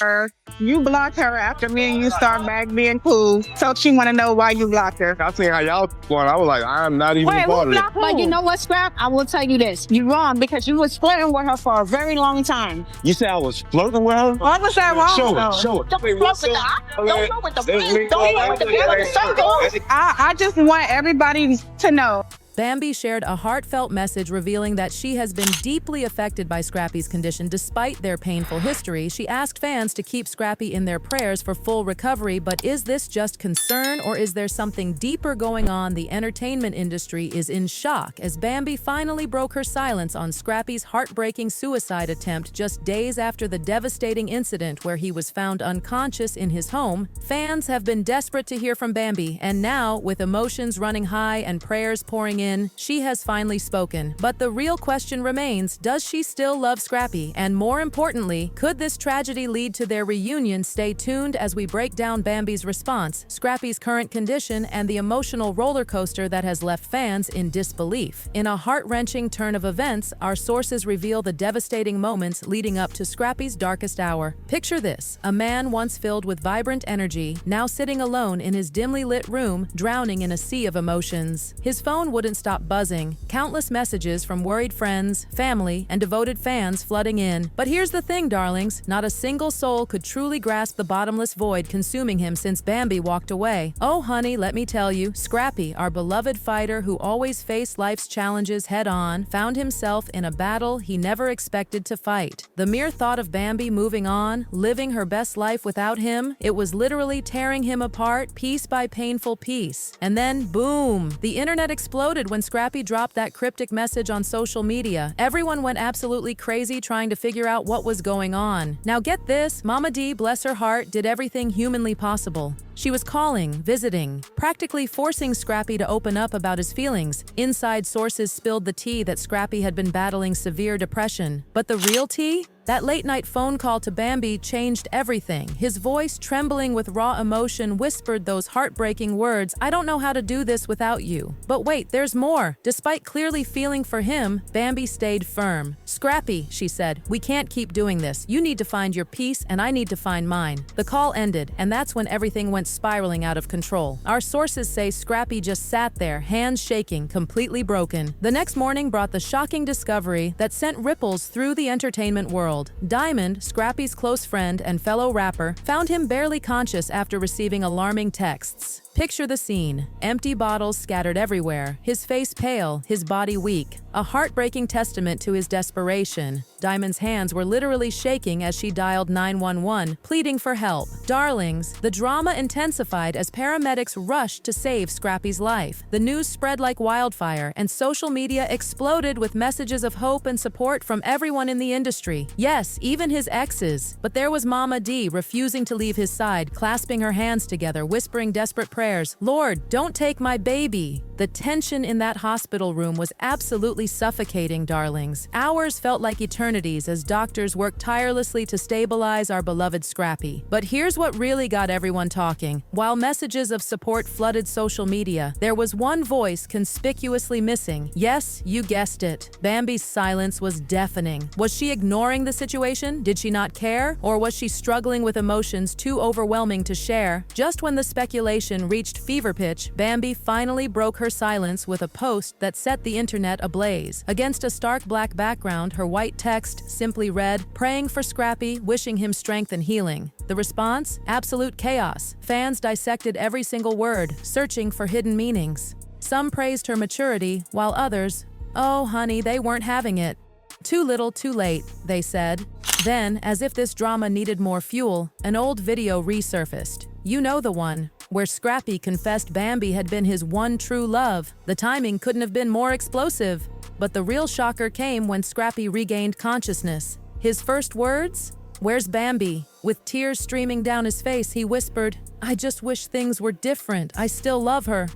her. You blocked her after me and you start back being cool. So she want to know why you blocked her. I seen how y'all going. I was like, I'm not even a part of it. But you know what, Scrap? I will tell you this. You're wrong because you was flirting with her for a very long time. You said I was flirting with her? Why was that wrong? Show it. Don't flirt with the eye. Don't flirt with the friends. Don't flirt with the people in the circle. I just want everybody to know. Bambi shared a heartfelt message revealing that she has been deeply affected by Scrappy's condition despite their painful history. She asked fans to keep Scrappy in their prayers for full recovery, but is this just concern or is there something deeper going on? The entertainment industry is in shock as Bambi finally broke her silence on Scrappy's heartbreaking suicide attempt just days after the devastating incident where he was found unconscious in his home. Fans have been desperate to hear from Bambi, and now, with emotions running high and prayers pouring in, she has finally spoken. But the real question remains, does she still love Scrappy? And more importantly, could this tragedy lead to their reunion? Stay tuned as we break down Bambi's response, Scrappy's current condition, and the emotional roller coaster that has left fans in disbelief. In a heart-wrenching turn of events, our sources reveal the devastating moments leading up to Scrappy's darkest hour. Picture this, a man once filled with vibrant energy, now sitting alone in his dimly lit room, drowning in a sea of emotions. His phone wouldn't stop buzzing, countless messages from worried friends, family, and devoted fans flooding in. But here's the thing, darlings, not a single soul could truly grasp the bottomless void consuming him since Bambi walked away. Oh honey, let me tell you, Scrappy, our beloved fighter who always faced life's challenges head-on, found himself in a battle he never expected to fight. The mere thought of Bambi moving on, living her best life without him, it was literally tearing him apart piece by painful piece. And then, boom! The internet exploded when Scrappy dropped that cryptic message on social media. Everyone went absolutely crazy trying to figure out what was going on. Now get this, Mama D, bless her heart, did everything humanly possible. She was calling, visiting, practically forcing Scrappy to open up about his feelings. Inside sources spilled the tea that Scrappy had been battling severe depression. But the real tea? That late-night phone call to Bambi changed everything. His voice, trembling with raw emotion, whispered those heartbreaking words, "I don't know how to do this without you." But wait, there's more. Despite clearly feeling for him, Bambi stayed firm. "Scrappy," she said, "we can't keep doing this. You need to find your peace, and I need to find mine." The call ended, and that's when everything went spiraling out of control. Our sources say Scrappy just sat there, hands shaking, completely broken. The next morning brought the shocking discovery that sent ripples through the entertainment world. Diamond, Scrappy's close friend and fellow rapper, found him barely conscious after receiving alarming texts. Picture the scene. Empty bottles scattered everywhere, his face pale, his body weak. A heartbreaking testament to his desperation. Diamond's hands were literally shaking as she dialed 911, pleading for help. Darlings, the drama intensified as paramedics rushed to save Scrappy's life. The news spread like wildfire, and social media exploded with messages of hope and support from everyone in the industry. Yes, even his exes. But there was Mama D refusing to leave his side, clasping her hands together, whispering desperate prayers, "Lord, don't take my baby." The tension in that hospital room was absolutely suffocating, darlings. Hours felt like eternities as doctors worked tirelessly to stabilize our beloved Scrappy. But here's what really got everyone talking. While messages of support flooded social media, there was one voice conspicuously missing. Yes, you guessed it. Bambi's silence was deafening. Was she ignoring the situation? Did she not care? Or was she struggling with emotions too overwhelming to share? Just when the speculation reached fever pitch, Bambi finally broke her silence with a post that set the internet ablaze. Against a stark black background, her white text simply read, "Praying for Scrappy, wishing him strength and healing." The response? Absolute chaos. Fans dissected every single word, searching for hidden meanings. Some praised her maturity, while others, oh honey, they weren't having it. "Too little, too late," they said. Then, as if this drama needed more fuel, an old video resurfaced. You know the one, where Scrappy confessed Bambi had been his one true love. The timing couldn't have been more explosive. But the real shocker came when Scrappy regained consciousness. His first words? "Where's Bambi?" With tears streaming down his face, he whispered, "I just wish things were different. I still love her."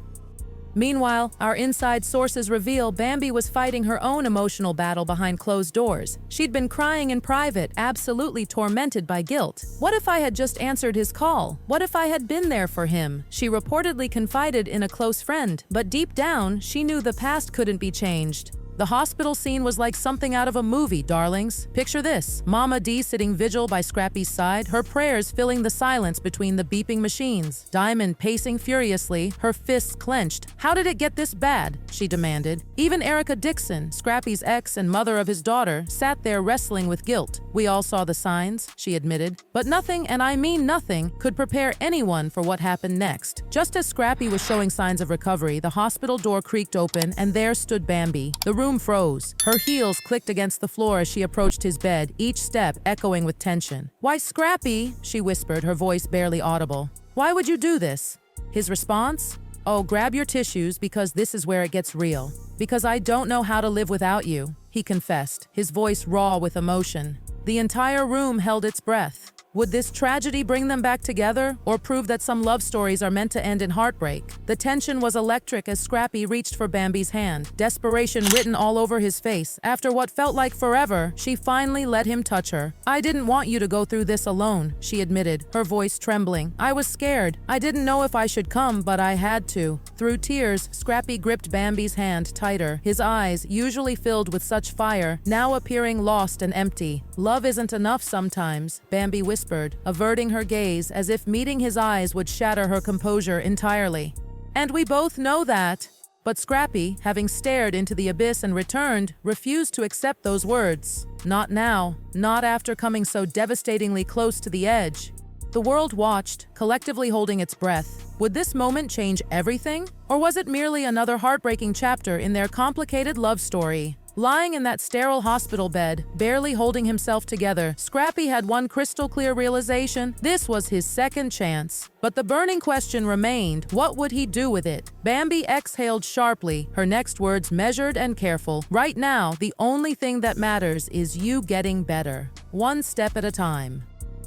Meanwhile, our inside sources reveal Bambi was fighting her own emotional battle behind closed doors. She'd been crying in private, absolutely tormented by guilt. What if I had just answered his call? What if I had been there for him? She reportedly confided in a close friend, but deep down, she knew the past couldn't be changed. The hospital scene was like something out of a movie, darlings. Picture this: Mama D sitting vigil by Scrappy's side, her prayers filling the silence between the beeping machines. Diamond pacing furiously, her fists clenched. How did it get this bad? She demanded. Even Erica Dixon, Scrappy's ex and mother of his daughter, sat there wrestling with guilt. We all saw the signs, she admitted, but nothing, and I mean nothing, could prepare anyone for what happened next. Just as Scrappy was showing signs of recovery, the hospital door creaked open, and there stood Bambi. The room froze. Her heels clicked against the floor as she approached his bed, each step echoing with tension. "Why, Scrappy," she whispered, her voice barely audible. "Why would you do this?" His response? "Oh, grab your tissues because this is where it gets real. Because I don't know how to live without you," he confessed, his voice raw with emotion. The entire room held its breath. Would this tragedy bring them back together, or prove that some love stories are meant to end in heartbreak? The tension was electric as Scrappy reached for Bambi's hand, desperation written all over his face. After what felt like forever, she finally let him touch her. "I didn't want you to go through this alone," she admitted, her voice trembling. "I was scared. I didn't know if I should come, but I had to." Through tears, Scrappy gripped Bambi's hand tighter, his eyes, usually filled with such fire, now appearing lost and empty. "Love isn't enough sometimes," Bambi whispered, averting her gaze as if meeting his eyes would shatter her composure entirely. "And we both know that." But Scrappy, having stared into the abyss and returned, refused to accept those words. Not now, not after coming so devastatingly close to the edge. The world watched, collectively holding its breath. Would this moment change everything? Or was it merely another heartbreaking chapter in their complicated love story? Lying in that sterile hospital bed, barely holding himself together, Scrappy had one crystal-clear realization: this was his second chance. But the burning question remained: what would he do with it? Bambi exhaled sharply, her next words measured and careful. "Right now, the only thing that matters is you getting better. One step at a time."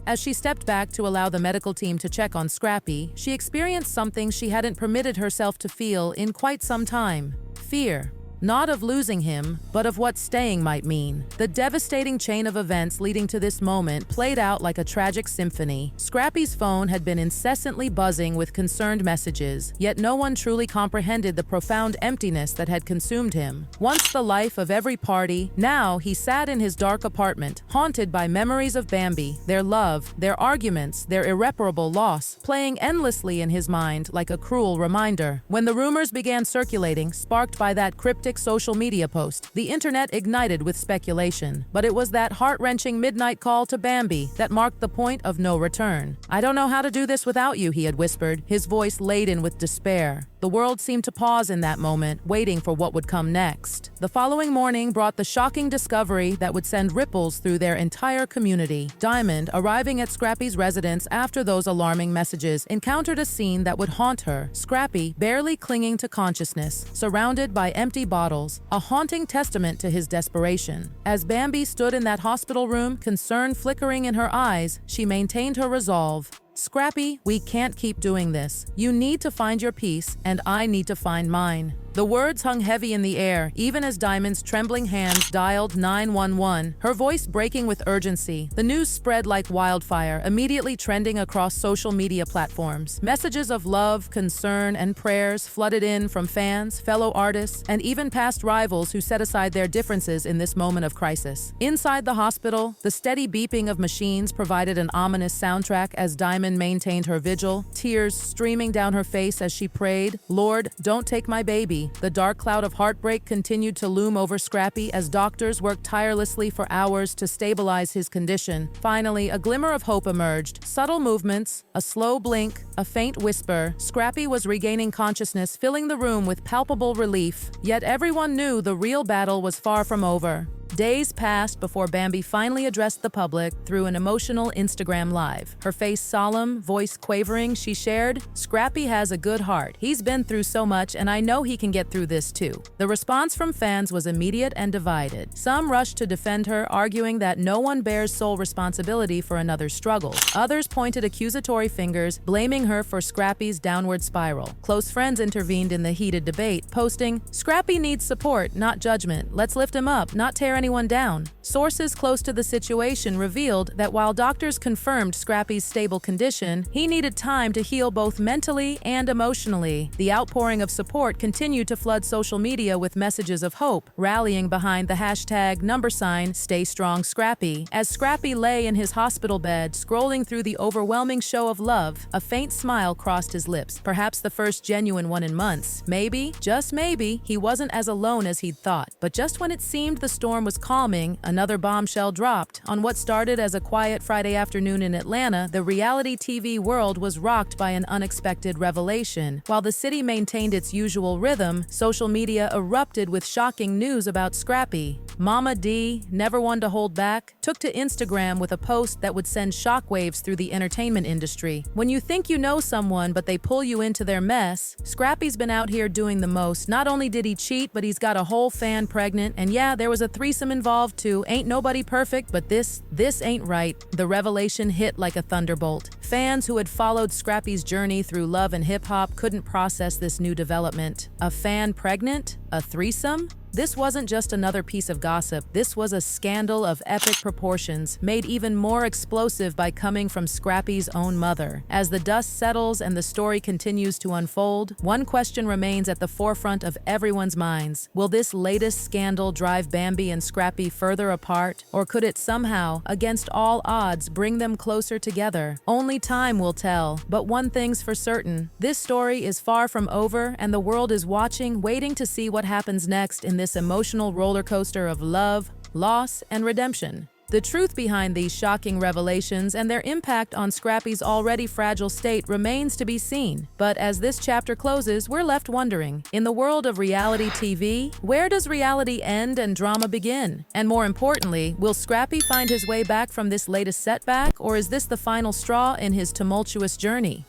As she stepped back to allow the medical team to check on Scrappy, she experienced something she hadn't permitted herself to feel in quite some time: fear. Not of losing him, but of what staying might mean. The devastating chain of events leading to this moment played out like a tragic symphony. Scrappy's phone had been incessantly buzzing with concerned messages, yet no one truly comprehended the profound emptiness that had consumed him. Once the life of every party, now he sat in his dark apartment, haunted by memories of Bambi, their love, their arguments, their irreparable loss, playing endlessly in his mind like a cruel reminder. When the rumors began circulating, sparked by that cryptic social media post, the internet ignited with speculation. But it was that heart-wrenching midnight call to Bambi that marked the point of no return. "I don't know how to do this without you," he had whispered, his voice laden with despair. The world seemed to pause in that moment, waiting for what would come next. The following morning brought the shocking discovery that would send ripples through their entire community. Diamond, arriving at Scrappy's residence after those alarming messages, encountered a scene that would haunt her. Scrappy, barely clinging to consciousness, surrounded by empty bottles, a haunting testament to his desperation. As Bambi stood in that hospital room, concern flickering in her eyes, she maintained her resolve. "Scrappy, we can't keep doing this. You need to find your peace, and I need to find mine." The words hung heavy in the air, even as Diamond's trembling hands dialed 911, her voice breaking with urgency. The news spread like wildfire, immediately trending across social media platforms. Messages of love, concern, and prayers flooded in from fans, fellow artists, and even past rivals who set aside their differences in this moment of crisis. Inside the hospital, the steady beeping of machines provided an ominous soundtrack as Diamond maintained her vigil, tears streaming down her face as she prayed, "Lord, don't take my baby." The dark cloud of heartbreak continued to loom over Scrappy as doctors worked tirelessly for hours to stabilize his condition. Finally, a glimmer of hope emerged. Subtle movements, a slow blink, a faint whisper. Scrappy was regaining consciousness, filling the room with palpable relief. Yet everyone knew the real battle was far from over. Days passed before Bambi finally addressed the public through an emotional Instagram Live. Her face solemn, voice quavering, she shared, "Scrappy has a good heart. He's been through so much, and I know he can get through this too." The response from fans was immediate and divided. Some rushed to defend her, arguing that no one bears sole responsibility for another's struggle. Others pointed accusatory fingers, blaming her for Scrappy's downward spiral. Close friends intervened in the heated debate, posting, "Scrappy needs support, not judgment. Let's lift him up, not tear anyone down. Sources close to the situation revealed that while doctors confirmed Scrappy's stable condition, he needed time to heal both mentally and emotionally. The outpouring of support continued to flood social media with messages of hope, rallying behind the hashtag #StayStrongScrappy. As Scrappy lay in his hospital bed, scrolling through the overwhelming show of love, a faint smile crossed his lips, perhaps the first genuine one in months. Maybe, just maybe, he wasn't as alone as he'd thought. But just when it seemed the storm was calming, another bombshell dropped. On what started as a quiet Friday afternoon in Atlanta, the reality TV world was rocked by an unexpected revelation. While the city maintained its usual rhythm, social media erupted with shocking news about Scrappy. Mama D, never one to hold back, took to Instagram with a post that would send shockwaves through the entertainment industry. When you think you know someone but they pull you into their mess, Scrappy's been out here doing the most. Not only did he cheat, but he's got a whole fan pregnant, and yeah, there was a threesome involved too. Ain't nobody perfect, but this ain't right. The revelation hit like a thunderbolt. Fans who had followed Scrappy's journey through love and hip-hop couldn't process this new development. A fan pregnant? A threesome? This wasn't just another piece of gossip. This was a scandal of epic proportions, made even more explosive by coming from Scrappy's own mother. As the dust settles and the story continues to unfold, one question remains at the forefront of everyone's minds. Will this latest scandal drive Bambi and Scrappy further apart, or could it somehow, against all odds, bring them closer together? Only time will tell, but one thing's for certain. This story is far from over, and the world is watching, waiting to see what happens next in this emotional roller coaster of love, loss, and redemption. The truth behind these shocking revelations and their impact on Scrappy's already fragile state remains to be seen. But as this chapter closes, we're left wondering, in the world of reality TV, where does reality end and drama begin? And more importantly, will Scrappy find his way back from this latest setback, or is this the final straw in his tumultuous journey?